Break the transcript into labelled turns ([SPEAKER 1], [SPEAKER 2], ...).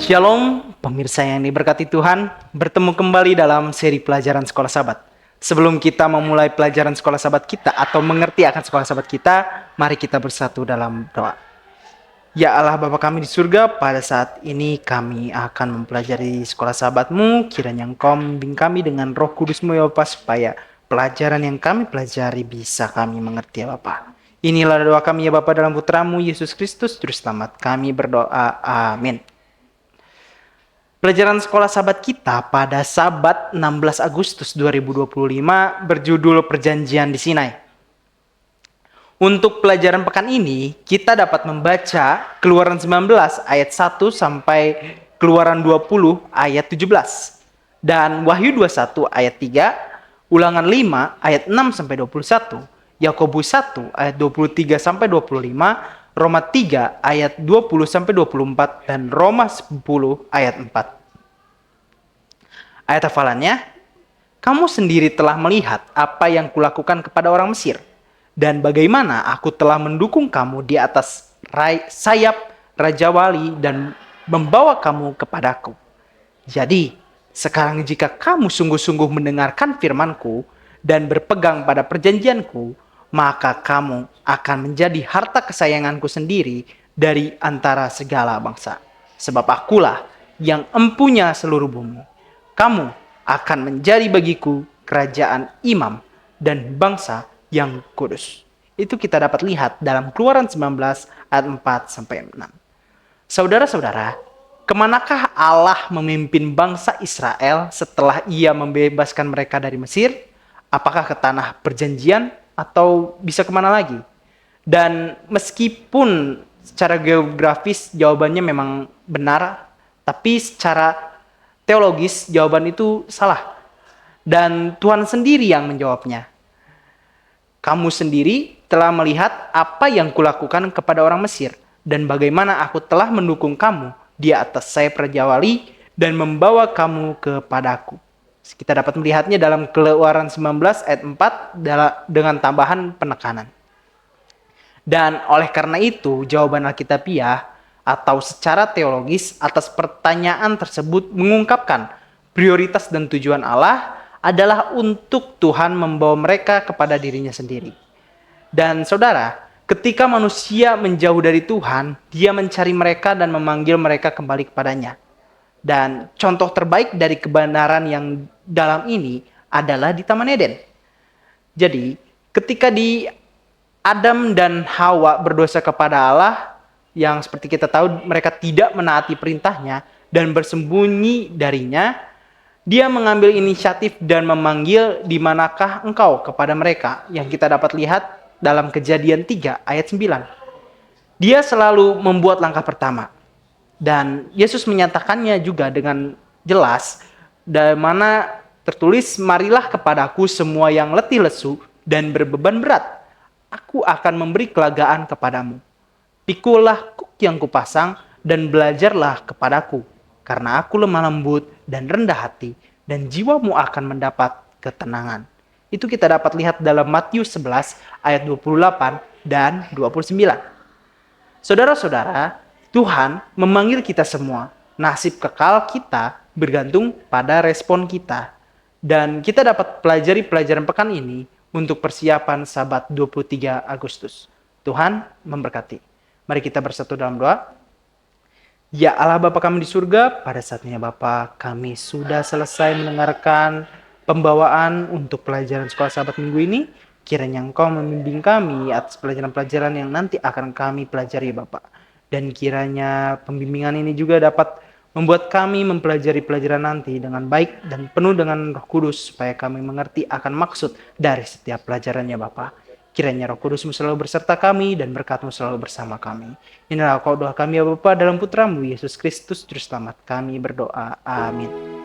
[SPEAKER 1] Shalom, pemirsa yang diberkati Tuhan, bertemu kembali dalam seri pelajaran Sekolah Sabat. Sebelum kita memulai pelajaran Sekolah Sabat kita atau mengerti akan Sekolah Sabat kita, mari kita bersatu dalam doa. Ya Allah Bapa kami di surga, pada saat ini kami akan mempelajari Sekolah Sabat-Mu. Kiranya Engkau membimbing kami dengan Roh Kudus-Mu ya Bapa, supaya pelajaran yang kami pelajari bisa kami mengerti ya Bapa. Inilah doa kami ya Bapa dalam Putra-Mu Yesus Kristus, Juru Selamat kami berdoa. Amin. Pelajaran Sekolah Sabat kita pada Sabat 16 Agustus 2025 berjudul Perjanjian di Sinai. Untuk pelajaran pekan ini, kita dapat membaca Keluaran 19 ayat 1 sampai Keluaran 20 ayat 17. Dan Wahyu 21 ayat 3, Ulangan 5 ayat 6 sampai 21, Yakobus 1 ayat 23 sampai 25, Roma 3 ayat 20 sampai 24 dan Roma 10 ayat 4. Ayat hafalannya, kamu sendiri telah melihat apa yang kulakukan kepada orang Mesir dan bagaimana aku telah mendukung kamu di atas sayap Raja Wali dan membawa kamu kepadaku. Jadi, sekarang jika kamu sungguh-sungguh mendengarkan firman-Ku dan berpegang pada perjanjian-Ku, maka kamu akan menjadi harta kesayangan-Ku sendiri dari antara segala bangsa. Sebab akulah yang empunya seluruh bumi. Kamu akan menjadi bagiku kerajaan imam dan bangsa yang kudus. Itu kita dapat lihat dalam Keluaran 19 ayat 4 sampai 6. Saudara-saudara, kemanakah Allah memimpin bangsa Israel setelah ia membebaskan mereka dari Mesir? Apakah ke tanah perjanjian atau bisa kemana lagi? Dan meskipun secara geografis jawabannya memang benar, tapi secara teologis jawaban itu salah. Dan Tuhan sendiri yang menjawabnya. Kamu sendiri telah melihat apa yang kulakukan kepada orang Mesir dan bagaimana aku telah mendukung kamu di atas sayap Raja Wali dan membawa kamu kepadaku. Kita dapat melihatnya dalam Keluaran 19 ayat 4 dengan tambahan penekanan. Dan oleh karena itu, jawaban Alkitabiah atau secara teologis atas pertanyaan tersebut mengungkapkan prioritas dan tujuan Allah adalah untuk Tuhan membawa mereka kepada dirinya sendiri. Dan saudara, ketika manusia menjauh dari Tuhan, Dia mencari mereka dan memanggil mereka kembali kepadanya. Dan contoh terbaik dari kebenaran yang dalam ini adalah di Taman Eden. Jadi, ketika Adam dan Hawa berdosa kepada Allah, yang seperti kita tahu mereka tidak menaati perintahnya dan bersembunyi darinya, Dia mengambil inisiatif dan memanggil, di manakah engkau kepada mereka, yang kita dapat lihat dalam Kejadian 3 ayat 9. Dia selalu membuat langkah pertama. Dan Yesus menyatakannya juga dengan jelas, dari mana tertulis, marilah kepadaku semua yang letih lesu dan berbeban berat. Aku akan memberi kelegaan kepadamu. Pikulah kuk yang kupasang dan belajarlah kepadaku. Karena aku lemah lembut dan rendah hati, dan jiwamu akan mendapat ketenangan. Itu kita dapat lihat dalam Matius 11 ayat 28 dan 29. Saudara-saudara, Tuhan memanggil kita semua. Nasib kekal kita bergantung pada respon kita. Dan kita dapat pelajari pelajaran pekan ini untuk persiapan Sabat 23 Agustus. Tuhan memberkati. Mari kita bersatu dalam doa. Ya Allah Bapa kami di surga, pada saatnya Bapa kami sudah selesai mendengarkan pembawaan untuk pelajaran Sekolah Sabat minggu ini. Kiranya Engkau membimbing kami atas pelajaran-pelajaran yang nanti akan kami pelajari Bapa. Dan kiranya pembimbingan ini juga dapat membuat kami mempelajari pelajaran nanti dengan baik dan penuh dengan Roh Kudus, supaya kami mengerti akan maksud dari setiap pelajarannya Bapa. Kiranya Roh Kudus-Mu selalu berserta kami dan berkat-Mu selalu bersama kami. Inilah doa kami ya Bapa dalam Putra-Mu Yesus Kristus Juru Selamat kami berdoa. Amin.